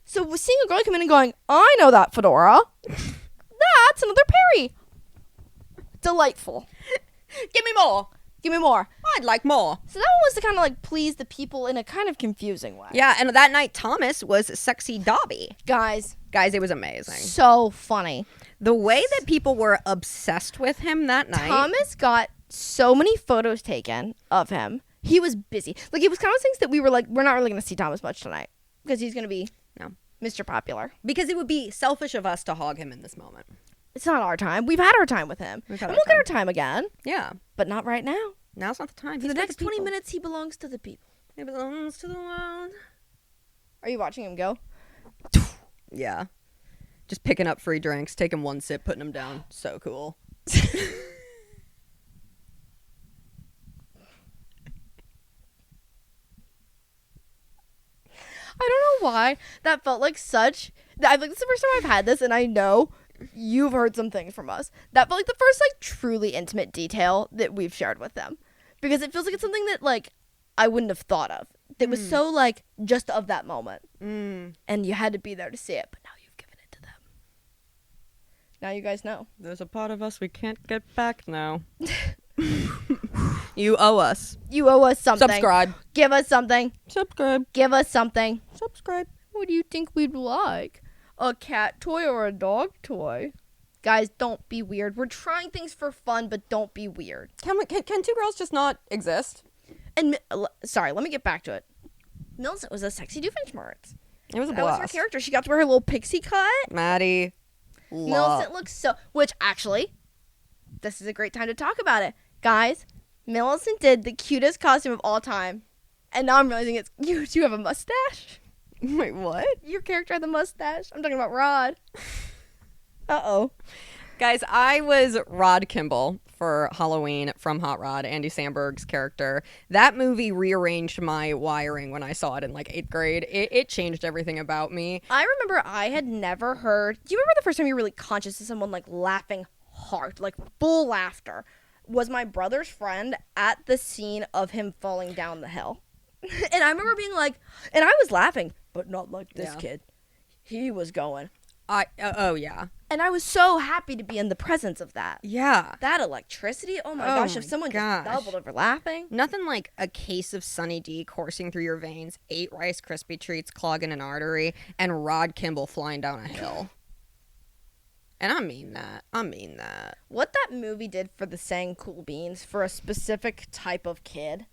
So we're seeing a girl come in and going, I know that fedora. That's another Perry. Delightful. Give me more. Give me more. I'd like more. So that one was to kind of like please the people in a kind of confusing way. Yeah, and that night Thomas was sexy Dobby. Guys, Guys, it was amazing. so funny. The way that people were obsessed with him that night. Thomas got so many photos taken of him. He was busy. Like, it was kind of things that we were like, we're not really going to see Thomas much tonight because he's going to be Mr. Popular. Because it would be selfish of us to hog him in this moment. It's not our time. We've had our time with him. We've had And our we'll get time. our time again, Yeah. but not right now. Now's not the time. For the next 20 minutes, he belongs to the people. It belongs to the world. Are you watching him go? Yeah. Just picking up free drinks, taking one sip, putting them down. So cool. I don't know why. That felt like such... I think it's the first time I've had this, and I know you've heard some things from us. That felt like the first, like, truly intimate detail that we've shared with them. Because it feels like it's something that, like, I wouldn't have thought of. That was so, like, just of that moment. And you had to be there to see it. But now you've given it to them. Now you guys know. There's a part of us we can't get back now. You owe us. You owe us something. Subscribe. Give us something. Subscribe. Give us something. Subscribe. What do you think we'd like? A cat toy or a dog toy? Guys, don't be weird. We're trying things for fun, but don't be weird. Can two girls just not exist? And sorry, let me get back to it. Millicent was a sexy Doofenshmirtz. It was a That was her blast. character. She got to wear her little pixie cut. Maddie. Millicent looks so... Which, actually, this is a great time to talk about it. Guys, Millicent did the cutest costume of all time. And now I'm realizing it's... You have a mustache? Wait, what? Your character had the mustache? I'm talking about Rod. Uh-oh. Guys, I was Rod Kimball for Halloween from Hot Rod, Andy Samberg's character. That movie rearranged my wiring when I saw it in like 8th grade. It changed everything about me. I remember I had never heard. Do you remember the first time you were really conscious of someone like laughing hard, like full laughter? Was my brother's friend at the scene of him falling down the hill. And I remember being like, and I was laughing, but not like this kid. He was going. Oh yeah. And I was so happy to be in the presence of that. Yeah. That electricity. Oh my Oh gosh, my if someone gosh. just doubled over laughing. Nothing like a case of Sunny D coursing through your veins, 8 Rice Krispie treats clogging an artery, and Rod Kimball flying down a hill. And I mean that. What that movie did for the saying cool beans for a specific type of kid.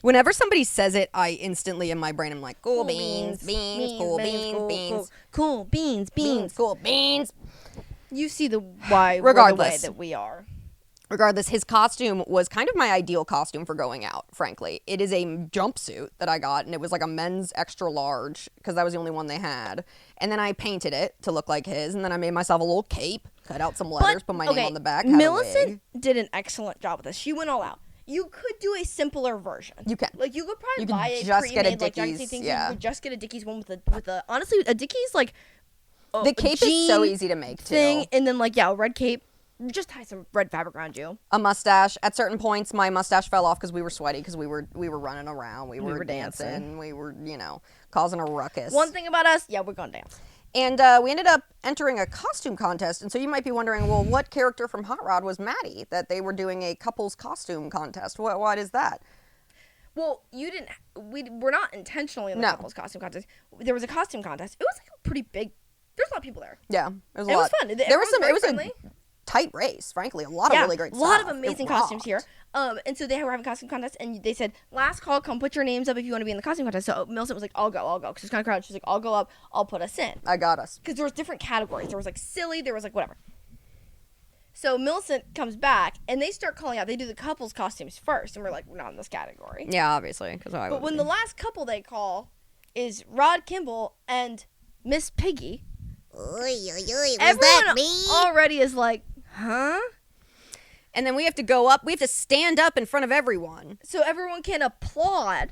Whenever somebody says it, I instantly in my brain I'm like, cool beans, cool beans, cool beans. cool beans. You see the why Regardless. we're the way that we are. Regardless, his costume was kind of my ideal costume for going out, frankly. It is a jumpsuit that I got, and it was like a men's extra large, because that was the only one they had. And then I painted it to look like his, and then I made myself a little cape, cut out some letters, put my name on the back, had a Millicent wig. did an excellent job with this. She went all out. You could do a simpler version. You can. Like, you could probably You could buy a just get a pre-made, like, Dickies, Dickies thing. yeah. You could just get a Dickies one with a honestly, a Dickies, like, The cape is so easy to make, too. thing, and then, like, a red cape. Just tie some red fabric around you. A mustache. At certain points, my mustache fell off because we were sweaty, because we were running around, we were dancing, we were, causing a ruckus. One thing about us, we're gonna dance. And we ended up entering a costume contest. And so you might be wondering, well, what character from Hot Rod was Maddie that they were doing a couples costume contest? What is that? Well, we're not intentionally in the couples costume contest. There was a costume contest. It was like a pretty big. There's a lot of people there. Yeah, it was a It lot. was fun. It was a tight race, frankly. A lot of really great stuff. A lot of amazing It costumes rocked. here. And so they were having a costume contest, and they said, last call, come put your names up if you want to be in the costume contest. So Millicent was like, I'll go. Because it's kind of crowded. She's like, I'll go up. I'll put us in. I got us. Because there was different categories. There was like silly. There was like whatever. So Millicent comes back, and they start calling out. They do the couples costumes first, and we're like, we're not in this category. Yeah, obviously. But when the last couple they call is Rod Kimball and Miss Piggy, Was everyone that me? already is like, huh? And then we have to go up. We have to stand up in front of everyone. So everyone can applaud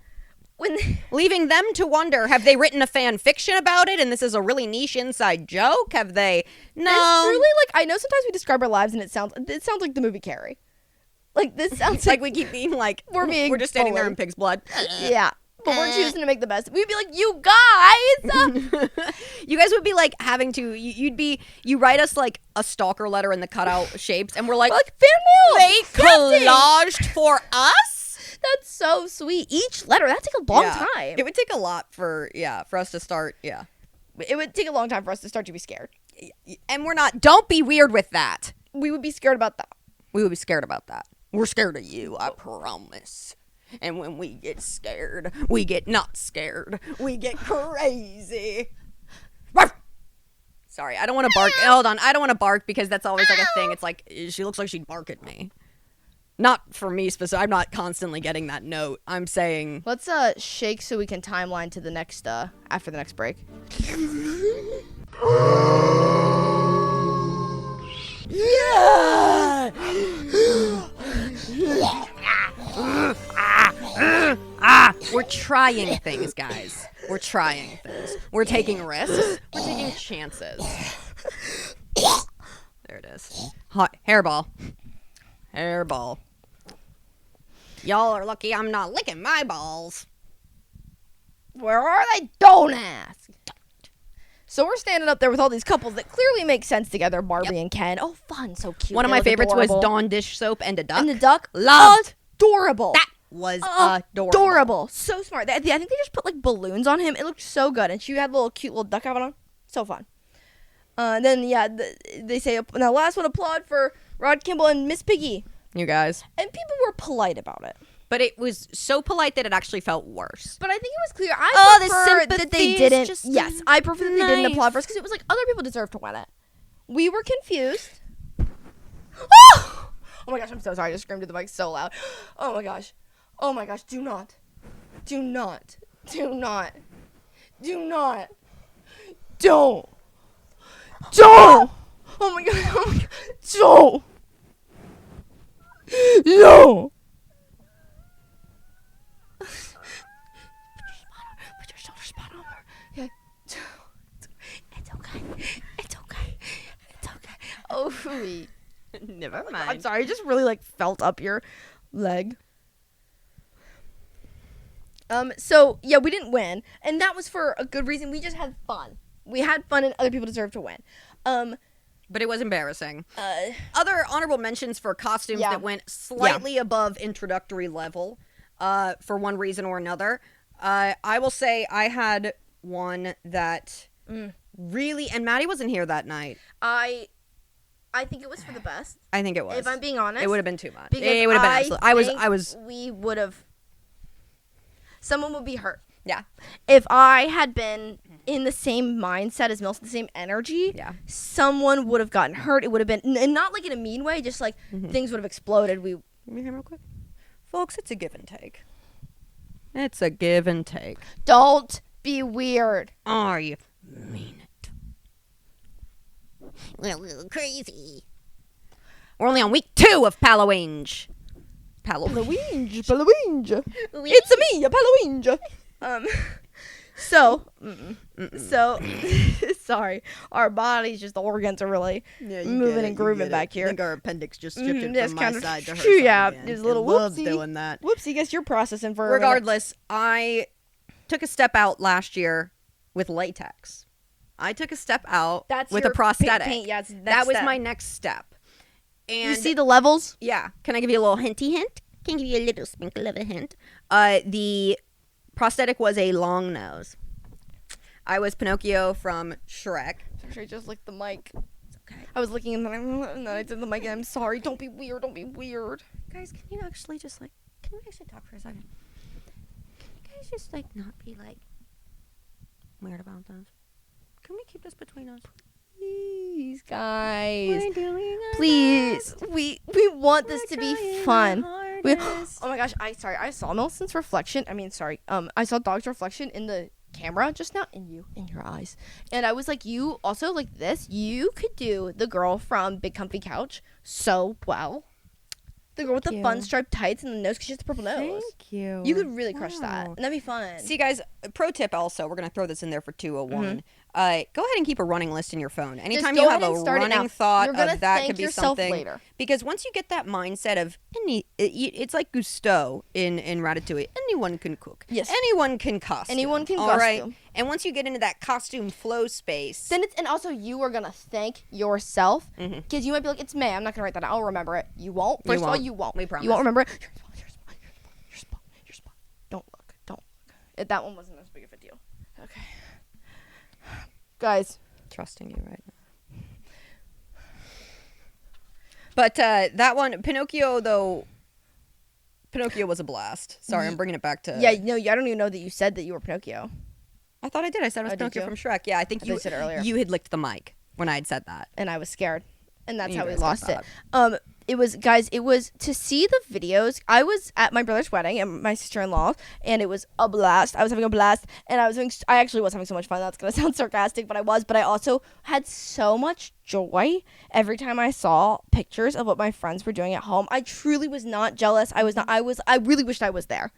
when Leaving them to wonder, have they written a fan fiction about it and this is a really niche inside joke? Have they? No. It's truly like, I know sometimes we describe our lives and it sounds like the movie Carrie. Like, this sounds like we keep being like, We're being just standing there in bullied. pig's blood. Yeah. But we're choosing to make the best. We'd be like, you guys! You guys would be like having to, you write us like a stalker letter in the cutout shapes and we're like fan mail! they collaged for us? That's so sweet. Each letter, that'd take a long Yeah. time. It would take a lot for us to start, It would take a long time for us to start to be scared. And we're not, don't be weird with that. We would be scared about that. We would be scared about that. We're scared of you, I promise. And when we get scared, we get not scared. We get crazy. Ruff! Sorry, I don't want to bark. Hold on, I don't want to bark because that's always like a thing. It's like, she looks like she'd bark at me. Not for me specifically. I'm not constantly getting that note. I'm saying... Let's shake so we can timeline to the next, after the next break. Yeah! We're trying things, guys. We're trying things. We're taking risks. We're taking chances. There it is. Hot hairball. Hairball. Y'all are lucky I'm not licking my balls. Where are they? Don't ask. So we're standing up there with all these couples that clearly make sense together. Barbie and Ken. Oh, fun. So cute. One of They my look favorites adorable. was Dawn dish soap and a duck. And the duck. Loved. Adorable. That was adorable. Adorable. So smart. I think they just put like balloons on him. It looked so good. And she had a little cute little duck outfit on. So fun. Then, they say, now last one, applaud for Rod Kimball and Miss Piggy. You guys. And people were polite about it. But it was so polite that it actually felt worse. But I think it was clear. The I prefer that sympathy they is didn't. just Yes, I prefer that they didn't nice. applaud for us because it was like other people deserve to win it. We were confused. Oh! Oh my gosh, I'm so sorry. I just screamed at the mic so loud. Oh my gosh. Oh my gosh. Do not. Do not. Do not. Do not. Don't. Don't. Oh my god. Oh my god. So. No. Put your shoulder spot on her. Yeah. It's okay. It's okay. It's okay. Oh, Never I'm sorry. I just really like felt up your leg. So yeah, we didn't win, and that was for a good reason. We just had fun. We had fun, and other people deserve to win. But it was embarrassing. Other honorable mentions for costumes Yeah. that went slightly above introductory level, for one reason or another. I will say I had one that really, and Maddie wasn't here that night. I think it was for the best. I think it was. If I'm being honest, it would have been too much. because It would have been absolute. I was. We would have. Someone would be hurt. Yeah. If I had been in the same mindset as Mills, the same energy, Yeah. someone would have gotten hurt. It would have been, and not like in a mean way, just like things would have exploded. Let me hear real quick. Folks, it's a give and take. It's a give and take. Don't be weird. Are you mean it? Well, a little crazy. We're only on week 2 of PAL-O-WEEN. PAL-O-WEEN. Palawinge. It's a me, a Palawinge. So, sorry. Our bodies, just the organs are really moving and grooving back here. I think our appendix just That's kind of yeah. There's a little whoopsie. doing that. Whoopsie. Guess you're processing for a minute. Regardless, I took a step out last year with latex. I took a step out That's with your a prosthetic. paint, yeah, it's the next that was step. my next step. And You see the levels? yeah, can I give you a little hinty hint? Can give you a little sprinkle of a hint. The prosthetic was a long nose. I was Pinocchio from Shrek. I'm sure I just licked the mic. It's okay. I was licking and then I did the mic and I'm sorry. Don't be weird. Don't be weird. Guys, can you actually just like, can we actually talk for a second? Can you guys just like not be like weird about this? Can we keep this between us? Please, guys. We're doing our Please. best. We want this We're to be trying fun. our We, hardest. oh my gosh, I saw Nelson's reflection. I saw Dog's reflection in the camera just now in your eyes. And I was like, you also like this. You could do the girl from Big Comfy Couch so well. The girl with the Thank fun you. striped tights and the nose, because she has the purple nose. Thank you. You could really crush that. Wow. And that'd be fun. See, guys, pro tip also, we're going to throw this in there for 201. Mm-hmm. Go ahead and keep a running list in your phone. Anytime go you ahead have a and start it now. running thought You're gonna of that thank could be yourself something. later. Because once you get that mindset of, it's like Gusteau in Ratatouille. Anyone can cook. Yes. Anyone can costume. Anyone can All right? costume. And once you get into that costume flow space. Then and also you are gonna thank yourself Mhm. because you might be like, it's May. I'm not gonna write that. I'll remember it. You won't. You First of all, won't. you won't. We promise. You won't remember it. Your spot. Don't look. That one wasn't as big of a deal. Okay, guys. Trusting you right now. But that one, Pinocchio was a blast. Sorry, I'm bringing it back to. Yeah, no, I don't even know that you said that you were Pinocchio. I thought I did. I said I was Oh, did Pinocchio you? from Shrek. Yeah, I think I you thought you said it earlier. You had licked the mic when I had said that. And I was scared, and that's You how we guys got lost it. that. It was to see the videos. I was at my brother's wedding and my sister-in-law, and it was a blast. I was having a blast, and I actually was having so much fun. That's gonna sound sarcastic, but I was. But I also had so much joy every time I saw pictures of what my friends were doing at home. I truly was not jealous. I really wished I was there.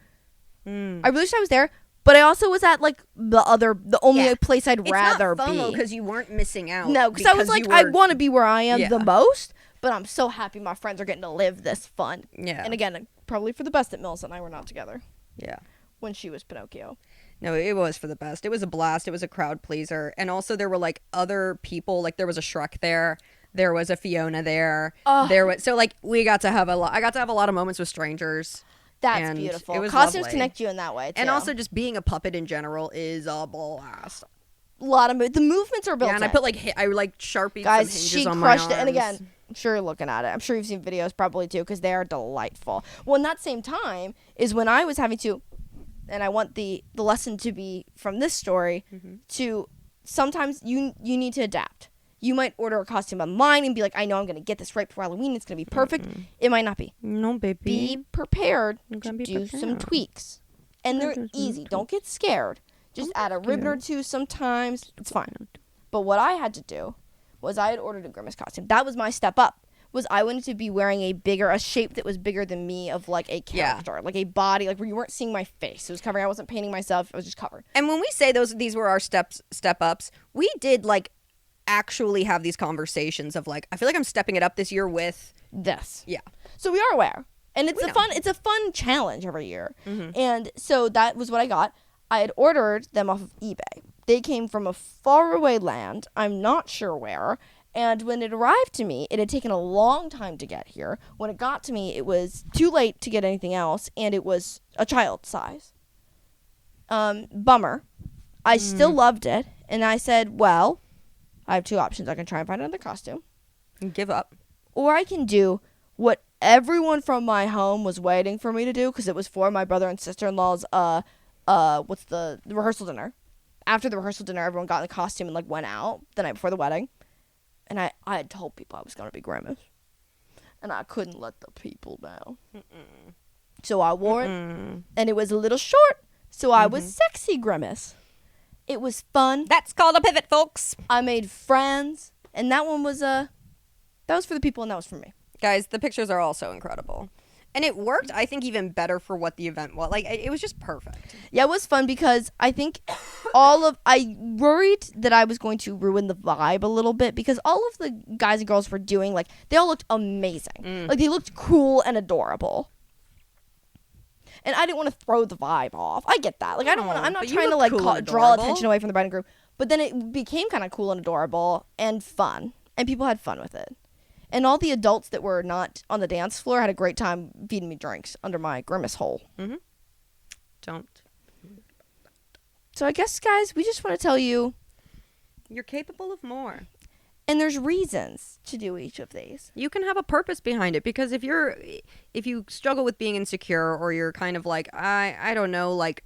I really wished I was there. But I also was at like the only Yeah. place I'd It's rather not FOMO be. because you weren't missing out. No, because I was like, I want to be where I am the Yeah. most, but I'm so happy my friends are getting to live this fun. Yeah. And again, probably for the best that Mills and I were not together Yeah. when she was Pinocchio. No, it was for the best. It was a blast. It was a crowd pleaser. And also there were like other people, like there was a Shrek there. There was a Fiona there. There was I got to have a lot of moments with strangers. That's And beautiful. it was Costumes lovely. connect you in that way, too. And also just being a puppet in general is a blast. a lot of the movements are built Yeah, and I in. put I Sharpied Guys, some hinges she on crushed my it. And arms. again, I'm sure you're looking at it. I'm sure you've seen videos probably too, because they are delightful. Well, in that same time is when I was having to, and I want the lesson to be from this story to sometimes you need to adapt. You might order a costume online and be like, I know I'm going to get this right for Halloween. It's going to be perfect. It might not be. No, baby. Be prepared You to gotta be do some prepared. tweaks. And they're easy. Don't get scared. Just add a ribbon or two sometimes. It's fine. But what I had to do was I had ordered a Grimace costume. That was my step up. was I wanted to be wearing a shape that was bigger than me of like a character, like a body, like where you weren't seeing my face. It was covering. I wasn't painting myself. I was just covered. And when we say these were our step ups, we did like actually have these conversations of like, I feel like I'm stepping it up this year with this. Yeah. So we are aware. And it's a fun challenge every year. And so that was what I got. I had ordered them off of eBay. They came from a faraway land. I'm not sure where. And when it arrived to me, it had taken a long time to get here. When it got to me, it was too late to get anything else, and it was a child size. Bummer. I still loved it, and I said, well, I have two options. I can try and find another costume. and give up. Or I can do what everyone from my home was waiting for me to do, because it was for my brother and sister-in-law's, what's the rehearsal dinner. After the rehearsal dinner, everyone got in the costume and, like, went out the night before the wedding. And I had told people I was going to be Grimace. And I couldn't let the people down. So I wore it, and it was a little short, so I was sexy Grimace. It was fun. That's called a pivot, folks. I made friends, and that one was, that was for the people, and that was for me. Guys, the pictures are all so incredible. And it worked, I think, even better for what the event was. Like, it was just perfect. Yeah, it was fun because I think I worried that I was going to ruin the vibe a little bit because all of the guys and girls were doing, like, they all looked amazing. Like, they looked cool and adorable. And I didn't want to throw the vibe off. I get that. Like, I don't want to, I'm not but you trying to, look like, cool and draw adorable. attention away from the bride and groom. But then it became kind of cool and adorable and fun. And people had fun with it. And all the adults that were not on the dance floor had a great time feeding me drinks under my Grimace hole. Don't. So I guess, guys, we just want to tell you, You're capable of more. and there's reasons to do each of these. You can have a purpose behind it, because if you struggle with being insecure, or you're kind of like, I don't know, like,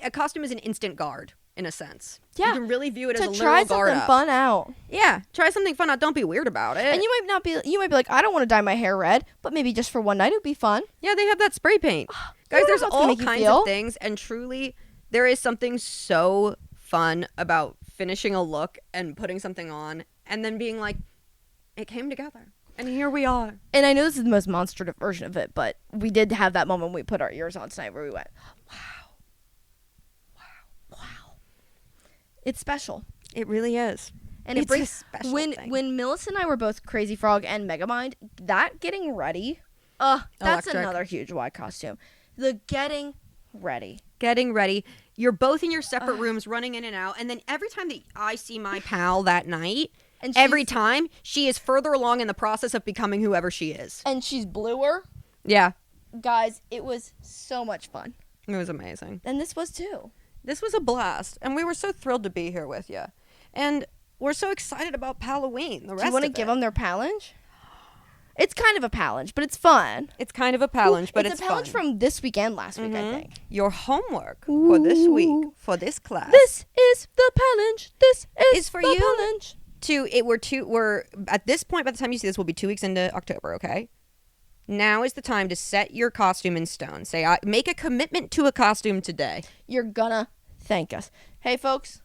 a costume is an instant guard in a sense. Yeah. You can really view it as a To literal try guard something up. fun out. Yeah, try something fun out. Don't be weird about it. And you might be like, I don't want to dye my hair red, but maybe just for one night it would be fun. Yeah, they have that spray paint. You Guys, don't there's know how it's gonna all make you kinds feel. of things, and truly, there is something so fun about finishing a look and putting something on, and then being like, it came together, and here we are. And I know this is the most monstrative version of it, but we did have that moment when we put our ears on tonight where we went, wow. It's special. It really is. And It's it brings a special when thing. when Melissa and I were both Crazy Frog and Megamind, that getting ready, that's Electric. another huge white costume. The getting ready. Getting ready. You're both in your separate rooms, running in and out, and then every time that I see my pal that night, And every she's- time she is further along in the process of becoming whoever she is. And she's bluer. Yeah, Guys, it was so much fun. it was amazing. And this was too. This was a blast, and we were so thrilled to be here with you. And we're so excited about PAL-O-WEEN. The rest Do you want to of give it. them their challenge? It's kind of a challenge, but it's fun. It's kind of a challenge, but it's a challenge fun. from this weekend, last week, I think. Your homework for this week, for this class, This is the challenge. This Is for the you. challenge. we're at this point, by the time you see this, we'll be 2 weeks into October, okay? Now is the time to set your costume in stone. Say, make a commitment to a costume today. You're gonna thank us. Hey, folks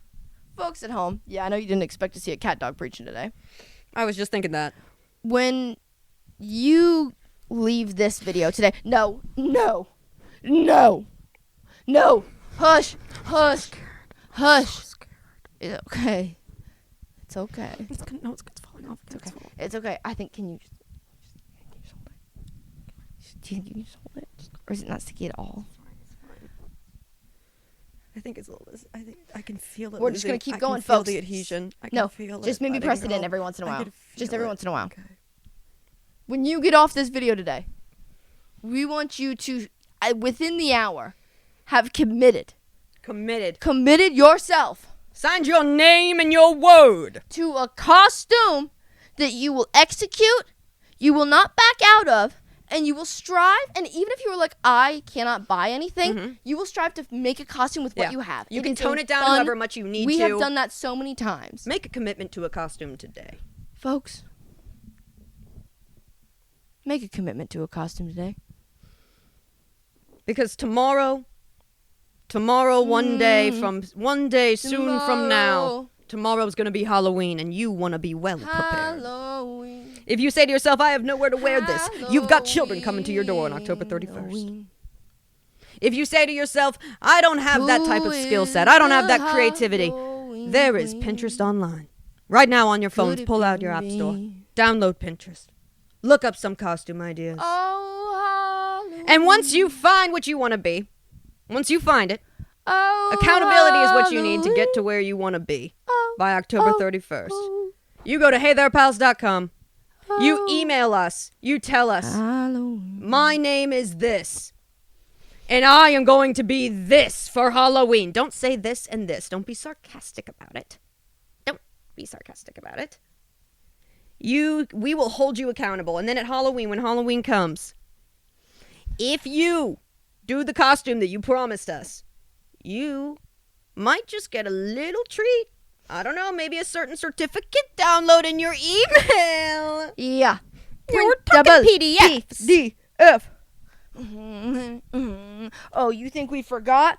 at home. Yeah, I know you didn't expect to see a cat dog preaching today. I was just thinking that. When you leave this video today, no, hush. It's okay. It's okay. It's falling off. It's okay. It's okay. I think, can you just hold it? Do you think you can just hold it? Or is it not sticky at all? I think it's a little. I think I can feel it. We're just gonna keep going, I can feel folks. the adhesion. I can No, feel just it maybe letting press it in go. every once in a I while. can Just feel every it. once in a while. Okay. When you get off this video today, we want you to, within the hour, have committed yourself Signed your name and your word. to a costume that you will execute, you will not back out of, and you will strive. And even if you were like, I cannot buy anything, you will strive to make a costume with what you have. You It can is tone a it down fun- however much you need We to. have done that so many times. Make a commitment to a costume today. Folks, make a commitment to a costume today. Because tomorrow, one day soon from now, tomorrow's gonna be Halloween, and you want to be well prepared. Halloween. Halloween. If you say to yourself, I have nowhere to wear this, you've got children coming to your door on October 31st. If you say to yourself, I don't have that type of skill set, I don't have that creativity, there is Pinterest online. Right now on your phones, pull out your app store, download Pinterest, look up some costume ideas. And once you find what you want to be, once you find it, accountability is what you need to get to where you want to be by October 31st. You go to heytherepals.com. You email us. You tell us, my name is this. And I am going to be this for Halloween. Don't say this and this. Don't be sarcastic about it. Don't be sarcastic about it. We will hold you accountable. And then at Halloween, when Halloween comes, if you do the costume that you promised us, you might just get a little treat. I don't know, maybe a certain certificate download in your email. Yeah. Your PDFs. DF. Oh, you think we forgot?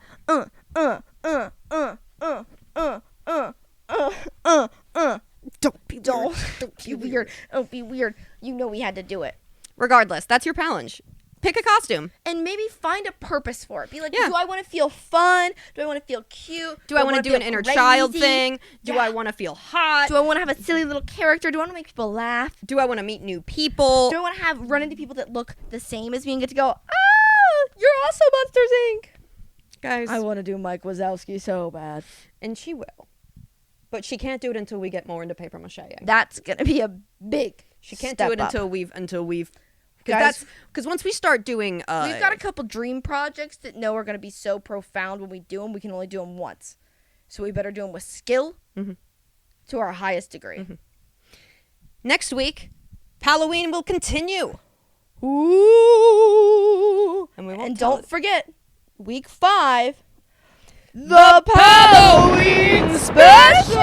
Don't be weird. Don't be weird. You know we had to do it. Regardless, that's your challenge. Pick a costume. And maybe find a purpose for it. Be like, Yeah. do I want to feel fun? Do I want to feel cute? Do I want to do an feel inner crazy? child thing? Do Yeah. I want to feel hot? Do I want to have a silly little character? Do I want to make people laugh? Do I want to meet new people? Do I want to run into people that look the same as me and get to go, you're also Monsters, Inc. Guys, I want to do Mike Wazowski so bad. and she will. But she can't do it until we get more into paper macheing. That's going to be a big She can't step do it up. until we've Guys, because once we start doing we've got a couple dream projects that are going to be so profound when we do them, we can only do them once. So we better do them with skill to our highest degree. next week, Halloween will continue. Ooh. And we won't And tell don't it. forget, week 5, the PAL-O-WEEN special.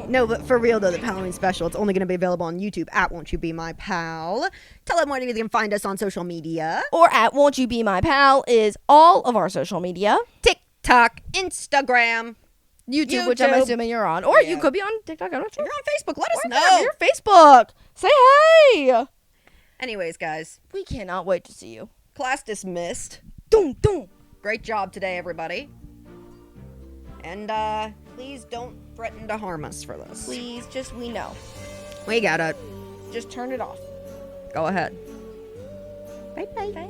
No, but for real though, the Halloween special, it's only going to be available on YouTube at Won't You Be My Pal. Tell them where you can find us on social media. Or at Won't You Be My Pal is all of our social media. TikTok, Instagram. YouTube, which I'm YouTube. assuming you're on. Or you Yeah. could be on TikTok. I'm not sure. You're on Facebook. Let us Wherever, know. Your Facebook. Say hey. Anyways, guys, We cannot wait to see you. class dismissed. Dun, dun. Great job today, everybody. And please don't threaten to harm us for this. Please, just we know. We got it. Just turn it off. Go ahead. Bye.